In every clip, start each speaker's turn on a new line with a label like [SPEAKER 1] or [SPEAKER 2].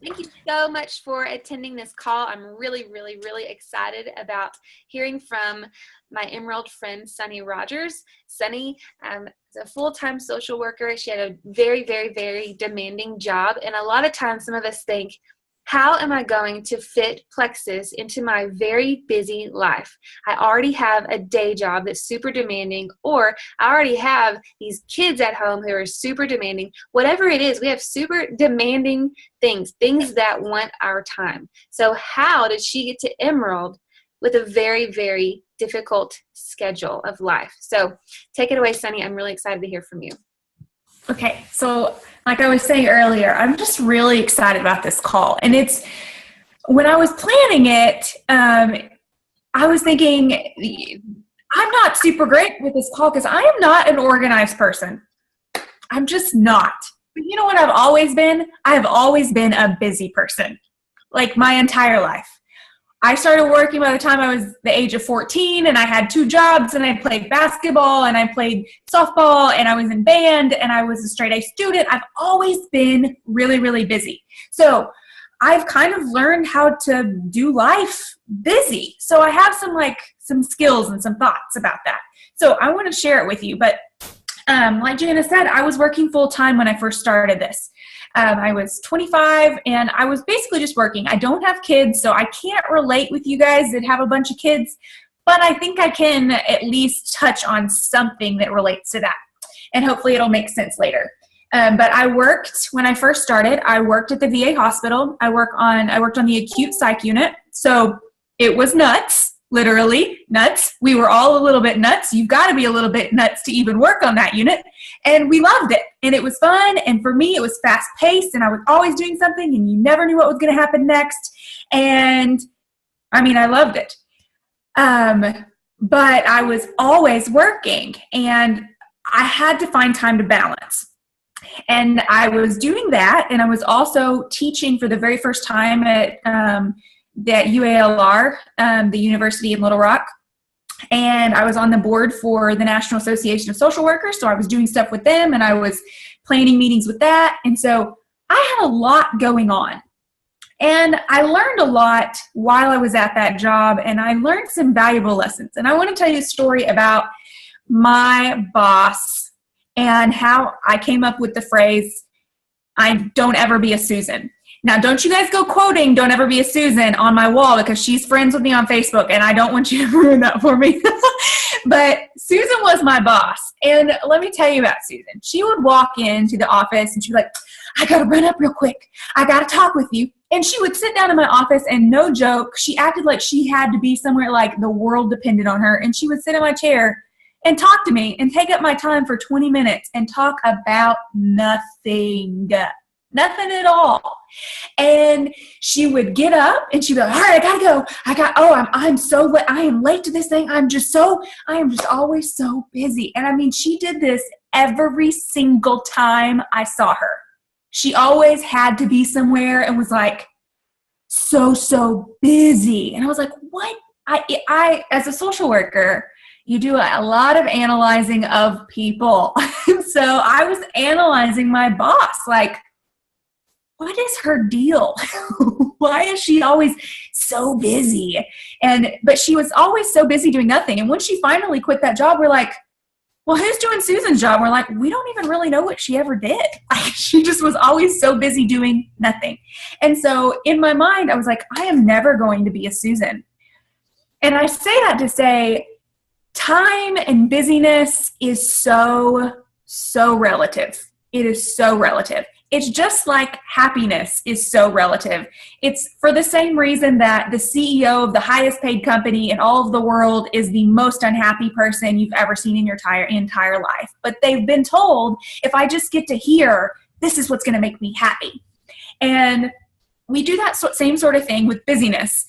[SPEAKER 1] Thank you so much for attending this call. I'm really, really, really excited about hearing from my Emerald friend, Sunnie Rogers. Sunnie is a full-time social worker. She had a very, very, very demanding job. And a lot of times some of us think, how am I going to fit Plexus into my very busy life? I already have a day job that's super demanding, or I already have these kids at home who are super demanding. Whatever it is, we have super demanding things that want our time. So how did she get to Emerald with a very, very difficult schedule of life? So take it away, Sunnie. I'm really excited to hear from you.
[SPEAKER 2] Okay, so like I was saying earlier, I'm just really excited about this call. And it's, when I was planning it, I was thinking, I'm not super great with this call because I am not an organized person. I'm just not. But you know what I've always been? I have always been a busy person, like my entire life. I started working by the time I was the age of 14, and I had 2 jobs, and I played basketball, and I played softball, and I was in band, and I was a straight A student. I've always been really, really busy. So I've kind of learned how to do life busy. So I have some skills and some thoughts about that. So I want to share it with you. But like Jana said, I was working full time when I first started this. I was 25 and I was basically just working. I don't have kids, so I can't relate with you guys that have a bunch of kids, but I think I can at least touch on something that relates to that. And hopefully it'll make sense later. But I worked, when I first started, I worked at the VA hospital. I worked on the acute psych unit. So it was nuts. Literally nuts. We were all a little bit nuts. You've got to be a little bit nuts to even work on that unit. And we loved it. And it was fun. And for me, it was fast paced and I was always doing something and you never knew what was going to happen next. And I mean, I loved it. But I was always working and I had to find time to balance. And I was doing that. And I was also teaching for the very first time at, that UALR, the University in Little Rock. And I was on the board for the National Association of Social Workers. So I was doing stuff with them and I was planning meetings with that. And so I had a lot going on. And I learned a lot while I was at that job and I learned some valuable lessons. And I want to tell you a story about my boss and how I came up with the phrase, I don't ever be a Susan. Now, don't you guys go quoting "Don't ever be a Susan" on my wall because she's friends with me on Facebook and I don't want you to ruin that for me. But Susan was my boss. And let me tell you about Susan. She would walk into the office and she'd be like, I got to run up real quick. I got to talk with you. And she would sit down in my office and no joke, she acted like she had to be somewhere like the world depended on her. And she would sit in my chair and talk to me and take up my time for 20 minutes and talk about nothing. Nothing at all. And she would get up and she'd be like, all right, I gotta go. I'm so late. I am late to this thing. I am just always so busy. And I mean, she did this every single time I saw her. She always had to be somewhere and was like, so busy. And I was like, what? I as a social worker, you do a lot of analyzing of people. So I was analyzing my boss, like, what is her deal? Why is she always so busy? But she was always so busy doing nothing. And when she finally quit that job, we're like, well, who's doing Susan's job? We're like, we don't even really know what she ever did. She just was always so busy doing nothing. And so in my mind, I was like, I am never going to be a Susan. And I say that to say time and busyness is so relative. It is so relative. It's just like happiness is so relative. It's for the same reason that the CEO of the highest paid company in all of the world is the most unhappy person you've ever seen in your entire life. But they've been told, if I just get to here, this is what's going to make me happy. And we do that same sort of thing with busyness.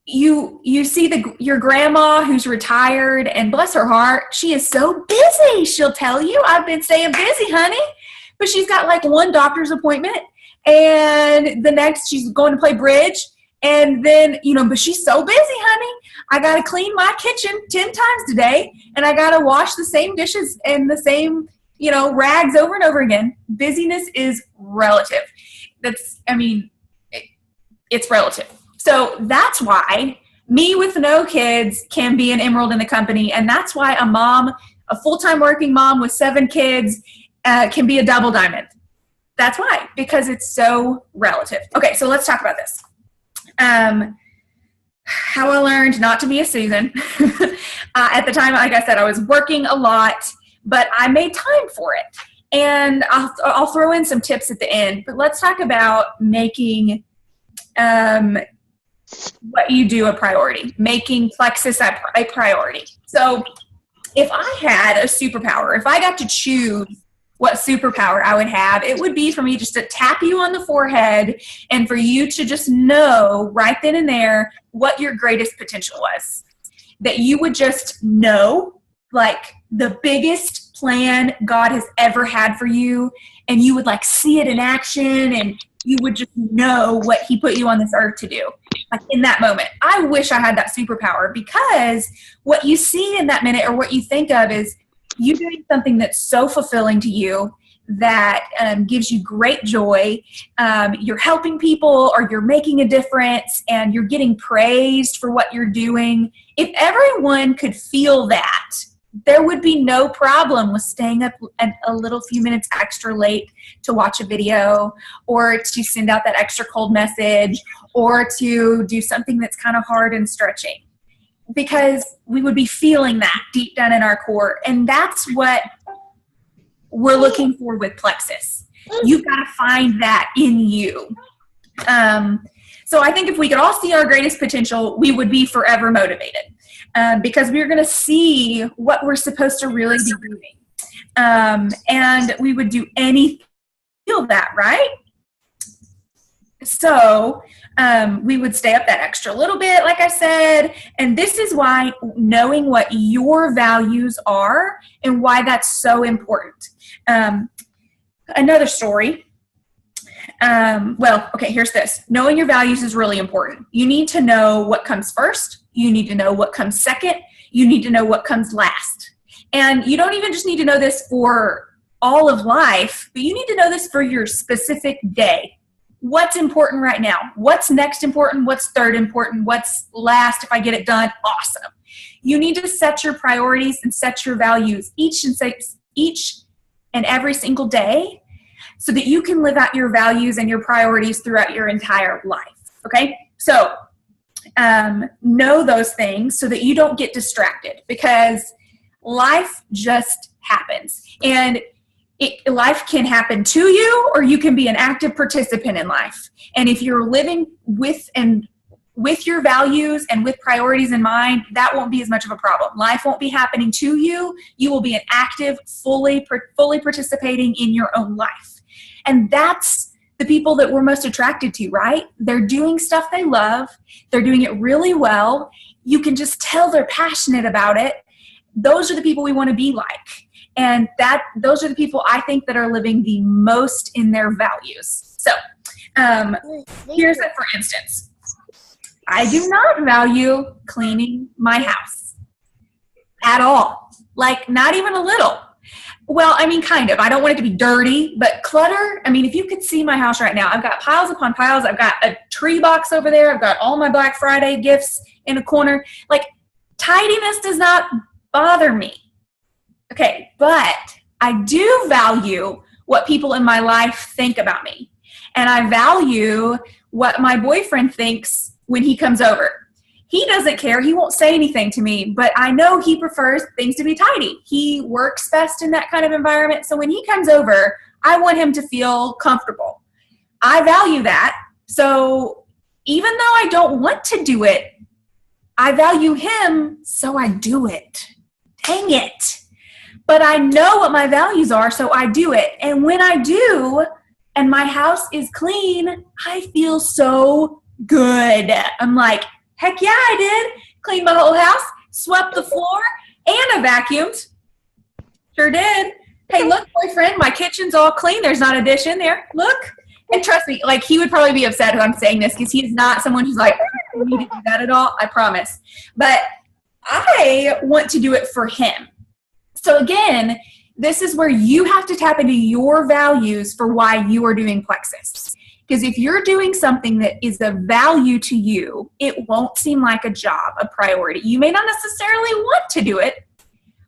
[SPEAKER 2] You see your grandma who's retired, and bless her heart, she is so busy. She'll tell you, I've been staying busy, honey. But she's got like one doctor's appointment and the next she's going to play bridge. And then, but she's so busy, honey. I got to clean my kitchen 10 times today and I got to wash the same dishes and the same rags over and over again. Busyness is relative. It's relative. So that's why me with no kids can be an emerald in the company. And that's why a full-time working mom with 7 kids can be a double diamond. That's why, because it's so relative. Okay, so let's talk about this. How I learned not to be a Susan. At the time, like I said, I was working a lot, but I made time for it. And I'll throw in some tips at the end, but let's talk about making what you do a priority, making plexus a priority. So if I had a superpower, if I got to choose what superpower I would have, it would be for me just to tap you on the forehead and for you to just know right then and there what your greatest potential was. That you would just know, like, the biggest plan God has ever had for you, and you would like see it in action, and you would just know what he put you on this earth to do, like in that moment. I wish I had that superpower, because what you see in that minute, or what you think of, is you doing something that's so fulfilling to you, that gives you great joy. You're helping people, or you're making a difference, and you're getting praised for what you're doing. If everyone could feel that, there would be no problem with staying up a little few minutes extra late to watch a video, or to send out that extra cold message, or to do something that's kind of hard and stretching, because we would be feeling that deep down in our core. And that's what we're looking for with Plexus. You've got to find that in you. So I think if we could all see our greatest potential, we would be forever motivated, because we're going to see what we're supposed to really be doing. And we would do anything to feel that, right? So we would stay up that extra little bit, like I said. And this is why knowing what your values are and why that's so important. Another story. Here's this. Knowing your values is really important. You need to know what comes first. You need to know what comes second. You need to know what comes last. And you don't even just need to know this for all of life, but you need to know this for your specific day. What's important right now? What's next important? What's third important? What's last? If I get it done, awesome. You need to set your priorities and set your values each and every single day, so that you can live out your values and your priorities throughout your entire life. Okay? So know those things so that you don't get distracted, because life just happens. And life can happen to you, or you can be an active participant in life. And if you're living with your values and with priorities in mind, that won't be as much of a problem. Life won't be happening to you. You will be an active, fully participating in your own life. And that's the people that we're most attracted to, right? They're doing stuff they love. They're doing it really well. You can just tell they're passionate about it. Those are the people we want to be like. And those are the people I think that are living the most in their values. So here's it, for instance. I do not value cleaning my house at all. Like, not even a little. Well, I mean, kind of. I don't want it to be dirty, but clutter, I mean, if you could see my house right now, I've got piles upon piles. I've got a tree box over there. I've got all my Black Friday gifts in a corner. Like, tidiness does not bother me. Okay, but I do value what people in my life think about me. And I value what my boyfriend thinks when he comes over. He doesn't care. He won't say anything to me, but I know he prefers things to be tidy. He works best in that kind of environment. So when he comes over, I want him to feel comfortable. I value that. So even though I don't want to do it, I value him, so I do it. Dang it. But I know what my values are, so I do it. And when I do, and my house is clean, I feel so good. I'm like, heck yeah, I did. Cleaned my whole house, swept the floor, and I vacuumed. Sure did. Hey, look, boyfriend, my kitchen's all clean. There's not a dish in there. Look. And trust me, like, he would probably be upset if I'm saying this, because he's not someone who's like, I need to do that at all. I promise. But I want to do it for him. So again, This is where you have to tap into your values for why you are doing Plexus. Because if you're doing something that is of value to you, it won't seem like a job, a priority. You may not necessarily want to do it,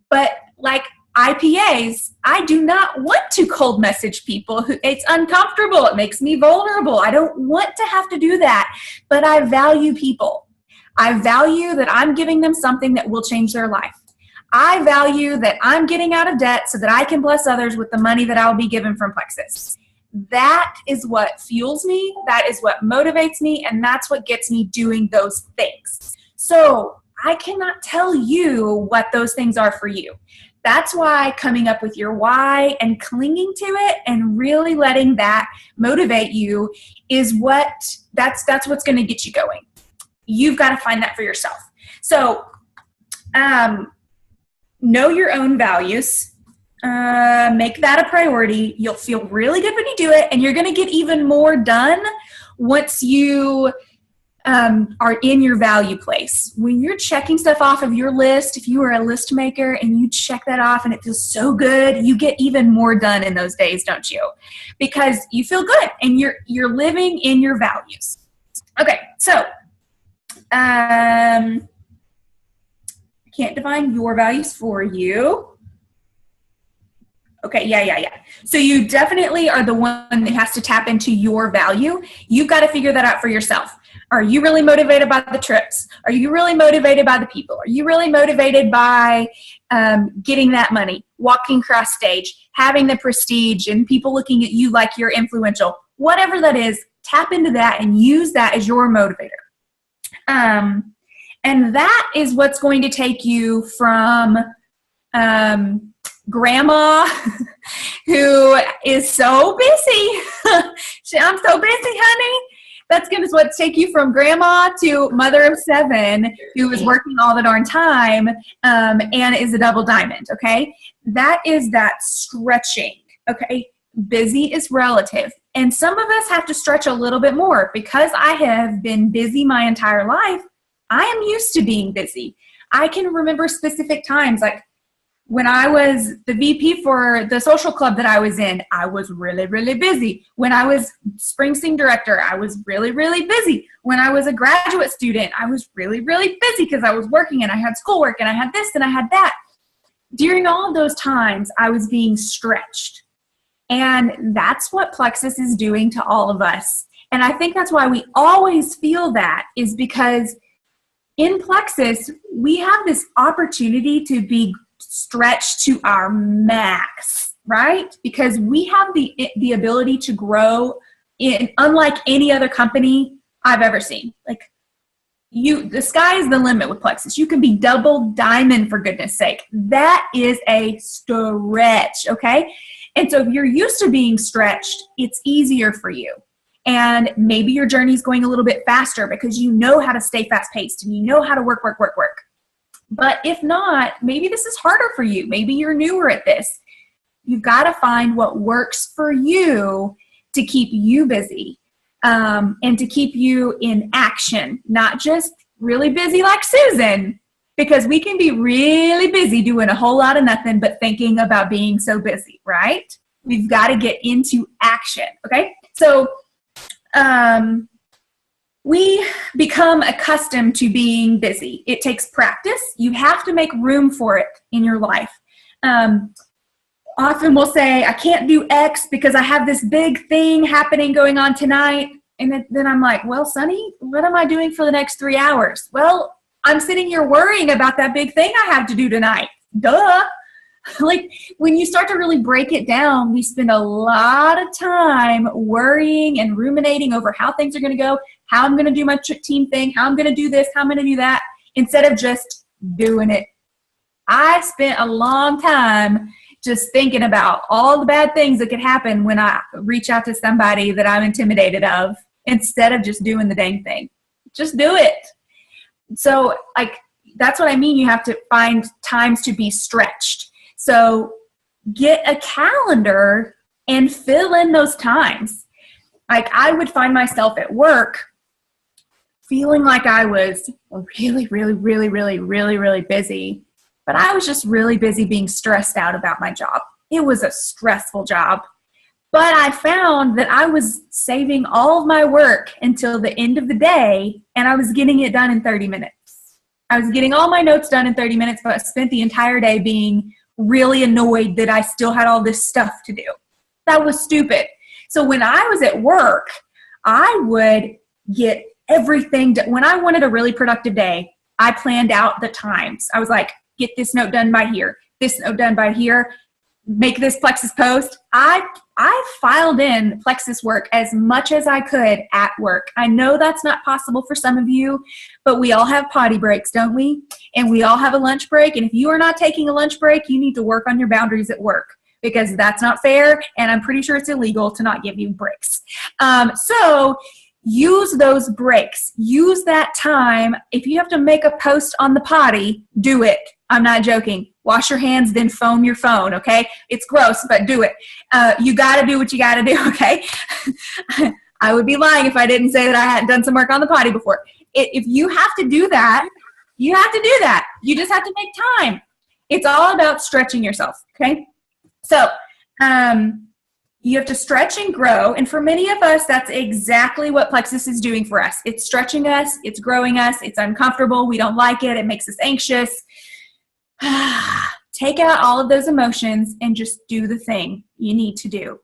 [SPEAKER 2] but like IPAs, I do not want to cold message people. It's uncomfortable. It makes me vulnerable. I don't want to have to do that, but I value people. I value that I'm giving them something that will change their life. I value that I'm getting out of debt so that I can bless others with the money that I'll be given from Plexus. That is what fuels me. That is what motivates me. And that's what gets me doing those things. So I cannot tell you what those things are for you. That's why coming up with your why and clinging to it and really letting that motivate you is that's what's going to get you going. You've got to find that for yourself. So know your own values. Make that a priority. You'll feel really good when you do it, and you're going to get even more done once you are in your value place. When you're checking stuff off of your list, if you are a list maker and you check that off and it feels so good, you get even more done in those days, don't you? Because you feel good and you're living in your values. Okay, so I can't define your values for you. Okay, yeah. So you definitely are the one that has to tap into your value. You've got to figure that out for yourself. Are you really motivated by the trips? Are you really motivated by the people? Are you really motivated by getting that money, walking across stage, having the prestige, and people looking at you like you're influential? Whatever that is, tap into that and use that as your motivator. And that is what's going to take you from grandma who is so busy. I'm so busy, honey. That's going to take you from grandma to mother of 7 who is working all the darn time and is a double diamond, okay? That is that stretching, okay? Busy is relative. And some of us have to stretch a little bit more. Because I have been busy my entire life, I am used to being busy. I can remember specific times, like when I was the VP for the social club that I was in, I was really, really busy. When I was Springsteen director, I was really, really busy. When I was a graduate student, I was really, really busy because I was working and I had schoolwork and I had this and I had that. During all of those times, I was being stretched. And that's what Plexus is doing to all of us. And I think that's why we always feel that, is because in Plexus, we have this opportunity to be stretched to our max, right? Because we have the ability to grow in unlike any other company I've ever seen. Like the sky is the limit with Plexus. You can be double diamond, for goodness sake. That is a stretch, okay? And so if you're used to being stretched, it's easier for you. And maybe your journey is going a little bit faster because you know how to stay fast-paced and you know how to work. But if not, maybe this is harder for you. Maybe you're newer at this. You've got to find what works for you to keep you busy and to keep you in action, not just really busy like Susan, because we can be really busy doing a whole lot of nothing but thinking about being so busy, right? We've got to get into action, okay? So we become accustomed to being busy. It takes practice. You have to make room for it in your life. Often we'll say, I can't do X because I have this big thing happening going on tonight. And then I'm like, well, Sunnie, what am I doing for the next 3 hours? Well, I'm sitting here worrying about that big thing I have to do tonight. Duh. Like when you start to really break it down, we spend a lot of time worrying and ruminating over how things are going to go, how I'm going to do my team thing, how I'm going to do this, how I'm going to do that, instead of just doing it. I spent a long time just thinking about all the bad things that could happen when I reach out to somebody that I'm intimidated of, instead of just doing the dang thing. Just do it. So like, that's what I mean. You have to find times to be stretched. So get a calendar and fill in those times. Like I would find myself at work feeling like I was really, really, really, really, really, really busy, but I was just really busy being stressed out about my job. It was a stressful job. But I found that I was saving all of my work until the end of the day, and I was getting it done in 30 minutes. I was getting all my notes done in 30 minutes, but I spent the entire day being really annoyed that I still had all this stuff to do. That was stupid. So when I was at work, I would get everything done. When I wanted a really productive day, I planned out the times. I was like, get this note done by here, this note done by here, make this Plexus post. I filed in Plexus work as much as I could at work. I know that's not possible for some of you, but we all have potty breaks, don't we? And we all have a lunch break. And if you are not taking a lunch break, you need to work on your boundaries at work, because that's not fair. And I'm pretty sure it's illegal to not give you breaks. So use those breaks. Use that time. If you have to make a post on the potty, do it. I'm not joking. Wash your hands, then foam your phone, okay? It's gross, but do it. You got to do what you got to do, okay? I would be lying if I didn't say that I hadn't done some work on the potty before. If you have to do that, you have to do that. You just have to make time. It's all about stretching yourself, okay? So you have to stretch and grow. And for many of us, that's exactly what Plexus is doing for us. It's stretching us. It's growing us. It's uncomfortable. We don't like it. It makes us anxious. Take out all of those emotions and just do the thing you need to do.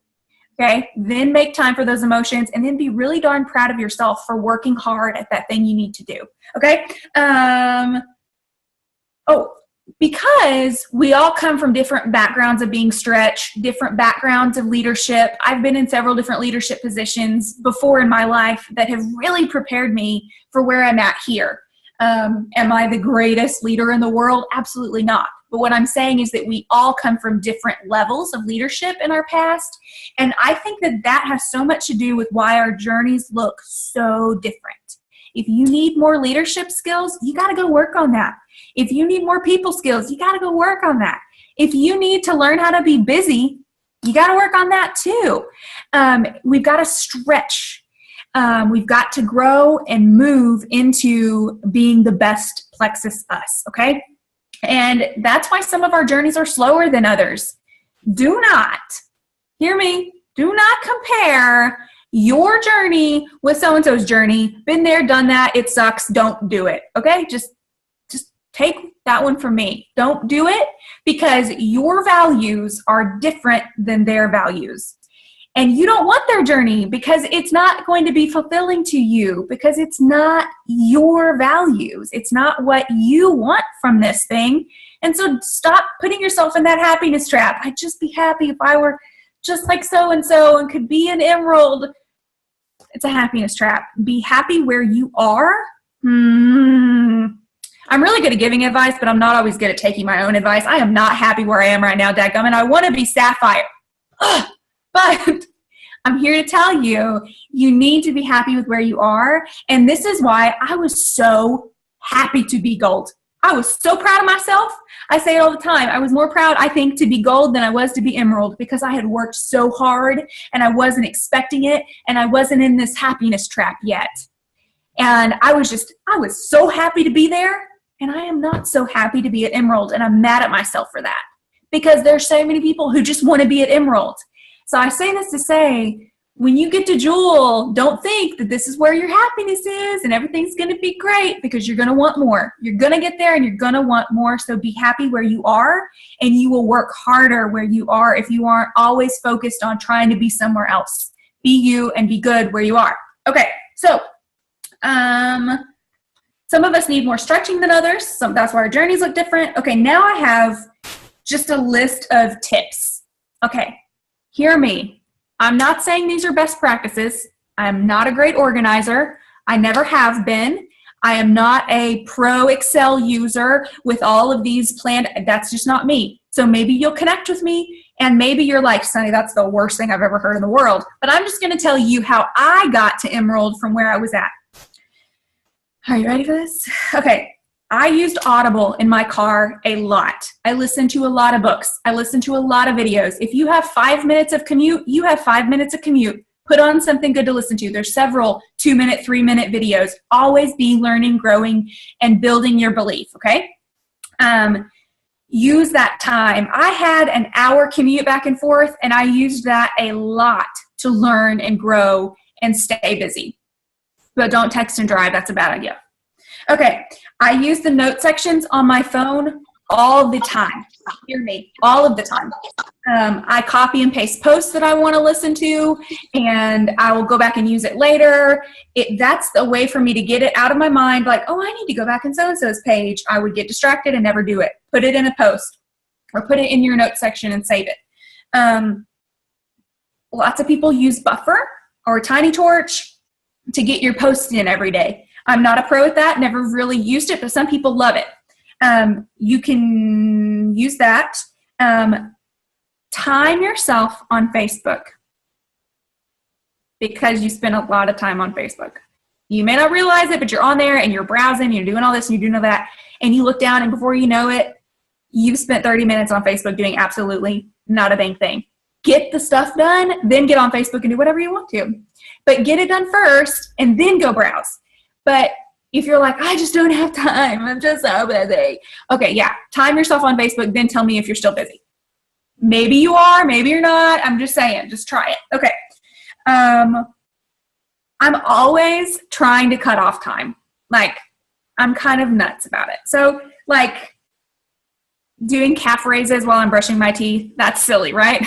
[SPEAKER 2] Okay? Then make time for those emotions, and then be really darn proud of yourself for working hard at that thing you need to do. Okay? Because we all come from different backgrounds of being stretched, different backgrounds of leadership. I've been in several different leadership positions before in my life that have really prepared me for where I'm at here. Am I the greatest leader in the world? Absolutely not. But what I'm saying is that we all come from different levels of leadership in our past. And I think that that has so much to do with why our journeys look so different. If you need more leadership skills, you got to go work on that. If you need more people skills, you got to go work on that. If you need to learn how to be busy, you got to work on that too. We've got to stretch. We've got to grow and move into being the best Plexus us, okay? And that's why some of our journeys are slower than others. Do not, hear me, do not compare your journey with so-and-so's journey. Been there, done that, it sucks, don't do it, okay? Just take that one from me. Don't do it, because your values are different than their values. And you don't want their journey because it's not going to be fulfilling to you, because it's not your values. It's not what you want from this thing. And so stop putting yourself in that happiness trap. I'd just be happy if I were just like so-and-so and could be an emerald. It's a happiness trap. Be happy where you are. I'm really good at giving advice, but I'm not always good at taking my own advice. I am not happy where I am right now, dadgummit. I want to be sapphire. But I'm here to tell you, you need to be happy with where you are. And this is why I was so happy to be gold. I was so proud of myself. I say it all the time. I was more proud, I think, to be gold than I was to be emerald, because I had worked so hard and I wasn't expecting it, and I wasn't in this happiness trap yet. And I was so happy to be there, and I am not so happy to be at emerald, and I'm mad at myself for that, because there's so many people who just want to be at emerald. So I say this to say, when you get to Jewel, don't think that this is where your happiness is and everything's going to be great, because you're going to want more. You're going to get there and you're going to want more. So be happy where you are, and you will work harder where you are if you aren't always focused on trying to be somewhere else. Be you and be good where you are. Okay, so some of us need more stretching than others. So that's why our journeys look different. Okay, now I have just a list of tips. Okay, hear me. I'm not saying these are best practices. I'm not a great organizer. I never have been. I am not a pro Excel user with all of these planned. That's just not me. So maybe you'll connect with me, and maybe you're like, Sunnie, that's the worst thing I've ever heard in the world. But I'm just going to tell you how I got to Emerald from where I was at. Are you ready for this? Okay. I used Audible in my car a lot. I listened to a lot of books. I listened to a lot of videos. If you have 5 minutes of commute, you have 5 minutes of commute. Put on something good to listen to. There's several 2-minute, 3-minute videos. Always be learning, growing, and building your belief, okay? use that time. I had an hour commute back and forth, and I used that a lot to learn and grow and stay busy. But don't text and drive. That's a bad idea. Okay, I use the note sections on my phone all the time. Hear me, all of the time. I copy and paste posts that I want to listen to, and I will go back and use it later. That's the way for me to get it out of my mind, like, oh, I need to go back in so-and-so's page. I would get distracted and never do it. Put it in a post or put it in your note section and save it. Lots of people use Buffer or Tiny Torch to get your posts in every day. I'm not a pro at that, never really used it, but some people love it. You can use that. Time yourself on Facebook because you spend a lot of time on Facebook. You may not realize it, but you're on there and you're browsing, you're doing all this and you're doing all that, and you look down and before you know it, you've spent 30 minutes on Facebook doing absolutely not a dang thing. Get the stuff done, then get on Facebook and do whatever you want to. But get it done first and then go browse. But if you're like, I just don't have time, I'm just so busy. Okay, yeah, time yourself on Facebook, then tell me if you're still busy. Maybe you are, maybe you're not. I'm just saying, just try it. Okay. I'm always trying to cut off time. Like, I'm kind of nuts about it. So, like, doing calf raises while I'm brushing my teeth, that's silly, right?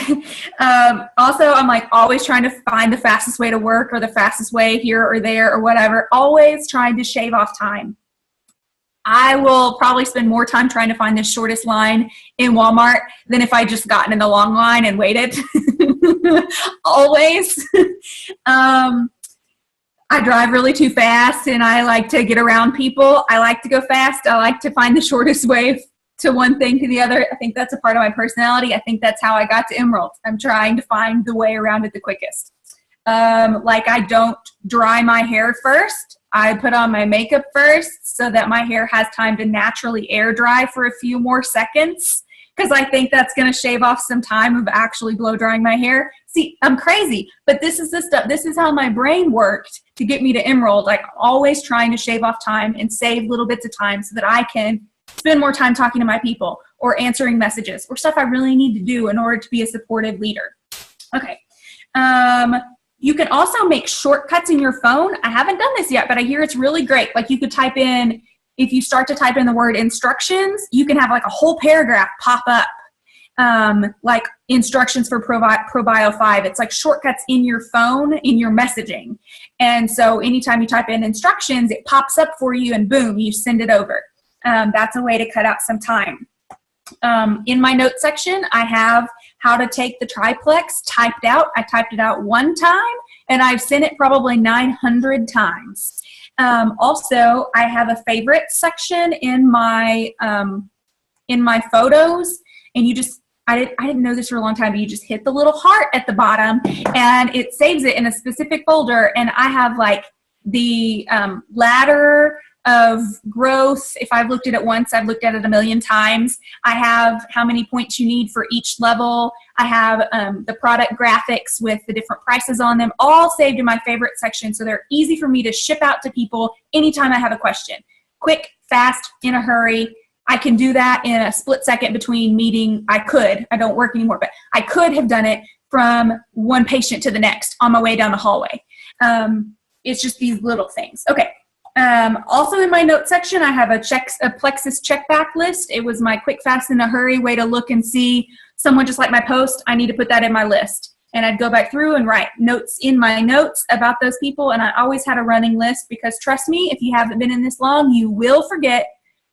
[SPEAKER 2] Also, I'm like always trying to find the fastest way to work or the fastest way here or there or whatever, always trying to shave off time. I will probably spend more time trying to find the shortest line in Walmart than if I just gotten in the long line and waited. Always. I drive really too fast and I like to get around people. I like to go fast. I like to find the shortest way to one thing to the other. I think that's a part of my personality. I think that's how I got to Emerald. I'm trying to find the way around it the quickest. Like I don't dry my hair first. I put on my makeup first so that my hair has time to naturally air dry for a few more seconds because I think that's going to shave off some time of actually blow drying my hair. See, I'm crazy, but this is the stuff. This is how my brain worked to get me to Emerald. Like always trying to shave off time and save little bits of time so that I can spend more time talking to my people or answering messages or stuff I really need to do in order to be a supportive leader. Okay. You can also make shortcuts in your phone. I haven't done this yet, but I hear it's really great. Like you could type in, if you start to type in the word instructions, you can have like a whole paragraph pop up. Like instructions for ProBio 5. It's like shortcuts in your phone, in your messaging. And so anytime you type in instructions, it pops up for you and boom, you send it over. That's a way to cut out some time. In my notes section, I have how to take the triplex typed out. I typed it out one time, and I've sent it probably 900 times. Also, I have a favorite section in my photos, and you just, I didn't know this for a long time, but you just hit the little heart at the bottom, and it saves it in a specific folder, and I have like the ladder of growth. If I've looked at it once, I've looked at it a million times. I have how many points you need for each level. I have the product graphics with the different prices on them, all saved in my favorite section, so they're easy for me to ship out to people anytime I have a question. Quick, fast, in a hurry. I can do that in a split second between meeting. I don't work anymore, but I could have done it from one patient to the next on my way down the hallway. It's just these little things. Okay. Also in my notes section, I have a Plexus check back list. It was my quick, fast, in a hurry way to look and see someone just like my post. I need to put that in my list. And I'd go back through and write notes in my notes about those people. And I always had a running list because trust me, if you haven't been in this long, you will forget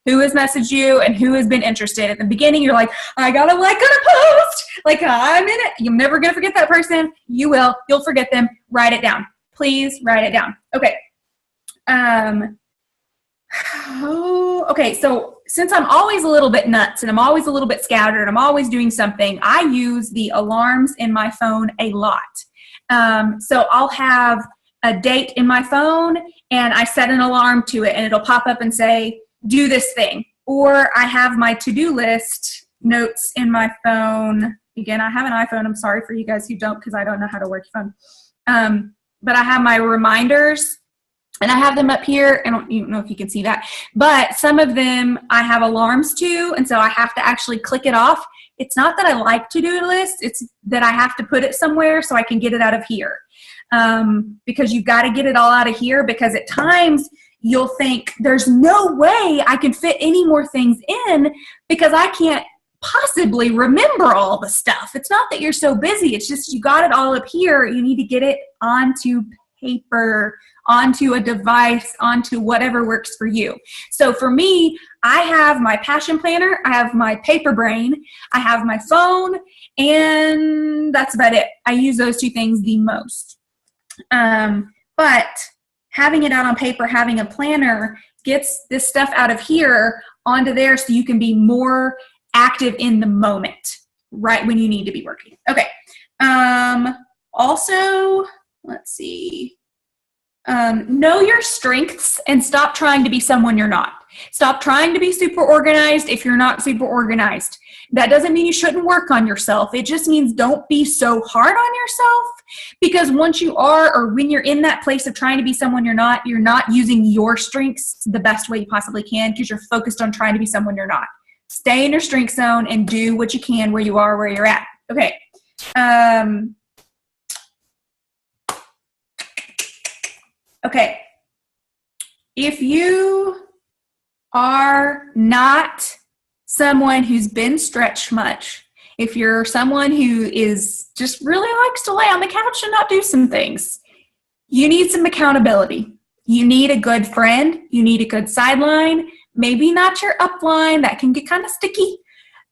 [SPEAKER 2] who has messaged you and who has been interested. At the beginning, you're like, I gotta like on a post. Like I'm in it. You're never gonna forget that person. You will. You'll forget them. Write it down. Please write it down. Okay. Okay, so since I'm always a little bit nuts and I'm always a little bit scattered, I'm always doing something, I use the alarms in my phone a lot. So I'll have a date in my phone and I set an alarm to it and it'll pop up and say, do this thing. Or I have my to-do list notes in my phone. Again, I have an iPhone. I'm sorry for you guys who don't because I don't know how to work your phone. But I have my reminders And I have them up here. I don't even know if you can see that, but some of them I have alarms to, and so I have to actually click it off. It's not that I like to-do lists, it's that I have to put it somewhere so I can get it out of here. Because you've got to get it all out of here, because at times you'll think there's no way I can fit any more things in because I can't possibly remember all the stuff. It's not that you're so busy, it's just you got it all up here. You need to get it onto paper, onto a device, onto whatever works for you. So for me, I have my passion planner, I have my paper brain, I have my phone, and that's about it. I use those two things the most. But having it out on paper, having a planner gets this stuff out of here onto there so you can be more active in the moment, right when you need to be working. Okay. Also, let's see. Know your strengths and stop trying to be someone you're not. Stop trying to be super organized if you're not super organized. That doesn't mean you shouldn't work on yourself. It just means don't be so hard on yourself, because once you are, or when you're in that place of trying to be someone you're not using your strengths the best way you possibly can, because you're focused on trying to be someone you're not. Stay in your strength zone and do what you can where you are, where you're at. Okay. Okay. If you are not someone who's been stretched much, if you're someone who is just really likes to lay on the couch and not do some things, you need some accountability. You need a good friend. You need a good sideline. Maybe not your upline. That can get kind of sticky.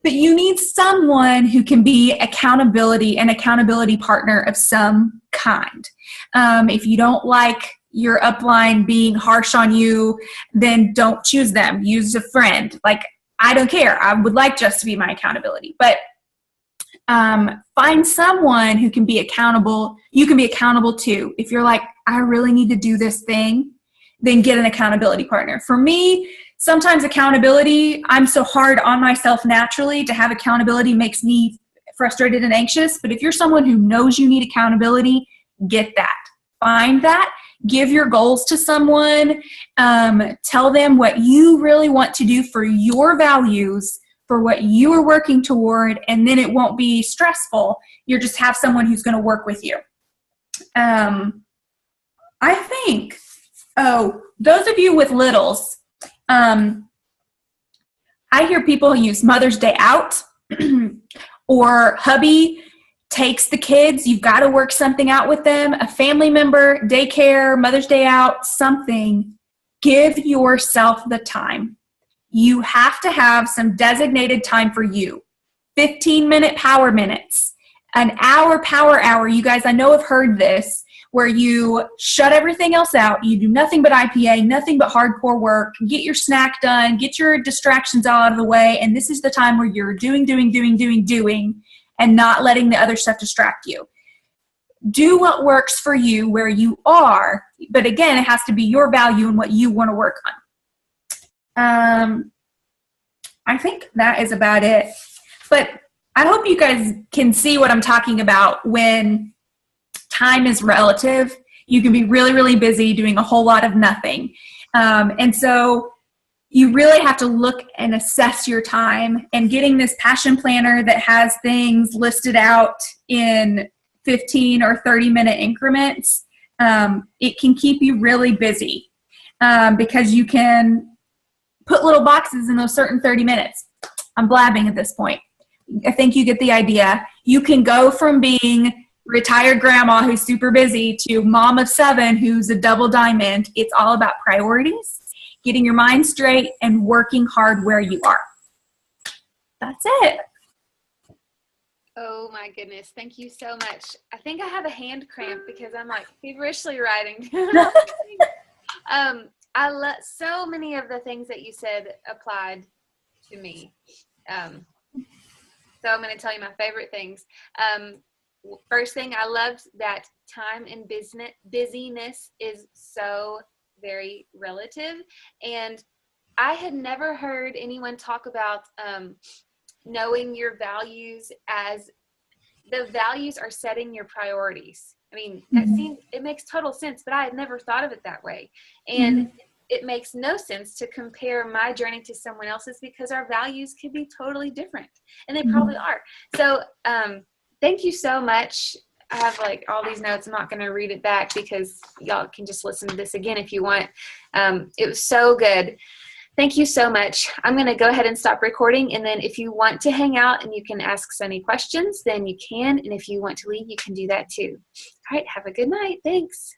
[SPEAKER 2] But you need someone who can be an accountability partner of some kind. If you don't like your upline being harsh on you, then don't choose them. Use a friend. Like, I don't care. I would like Jess to be my accountability. But find someone who can be accountable. You can be accountable to. If you're like, I really need to do this thing, then get an accountability partner. For me, sometimes accountability, I'm so hard on myself naturally. To have accountability makes me frustrated and anxious. But if you're someone who knows you need accountability, get that. Find that. Give your goals to someone. Tell them what you really want to do for your values, for what you are working toward, and then it won't be stressful. You'll just have someone who's going to work with you. I think, those of you with littles, I hear people use Mother's Day out or hubby takes the kids. You've got to work something out with them, a family member, daycare, Mother's Day out, something. Give yourself the time. You have to have some designated time for you. 15-minute power minutes, an hour power hour. You guys, I know have heard this, where you shut everything else out. You do nothing but IPA, nothing but hardcore work, get your snack done, get your distractions all out of the way. And this is the time where you're doing, and not letting the other stuff distract you. Do what works for you where you are. But again, it has to be your value and what you want to work on. I think that is about it. But I hope you guys can see what I'm talking about when time is relative. You can be really, really busy doing a whole lot of nothing. And so you really have to look and assess your time, and getting this passion planner that has things listed out in 15 or 30-minute increments, it can keep you really busy because you can put little boxes in those certain 30 minutes. I'm blabbing at this point. I think you get the idea. You can go from being retired grandma who's super busy to mom of 7 who's a double diamond. It's all about priorities, getting your mind straight, and working hard where you are. That's it.
[SPEAKER 1] Oh my goodness. Thank you so much. I think I have a hand cramp because I'm like feverishly writing. I love so many of the things that you said applied to me. So I'm going to tell you my favorite things. First thing, I loved that time and busyness is so very relative. And I had never heard anyone talk about knowing your values as the values are setting your priorities. I mean,
[SPEAKER 2] Mhm.
[SPEAKER 1] it makes total sense, but I had never thought of it that way. And it makes no sense to compare my journey to someone else's because our values could be totally different, and they probably
[SPEAKER 2] Mhm.
[SPEAKER 1] are. So, thank you so much. I have like all these notes. I'm not going to read it back because y'all can just listen to this again if you want. It was so good. Thank you so much. I'm going to go ahead and stop recording. And then if you want to hang out and you can ask Sunnie questions, then you can. And if you want to leave, you can do that too. All right. Have a good night. Thanks.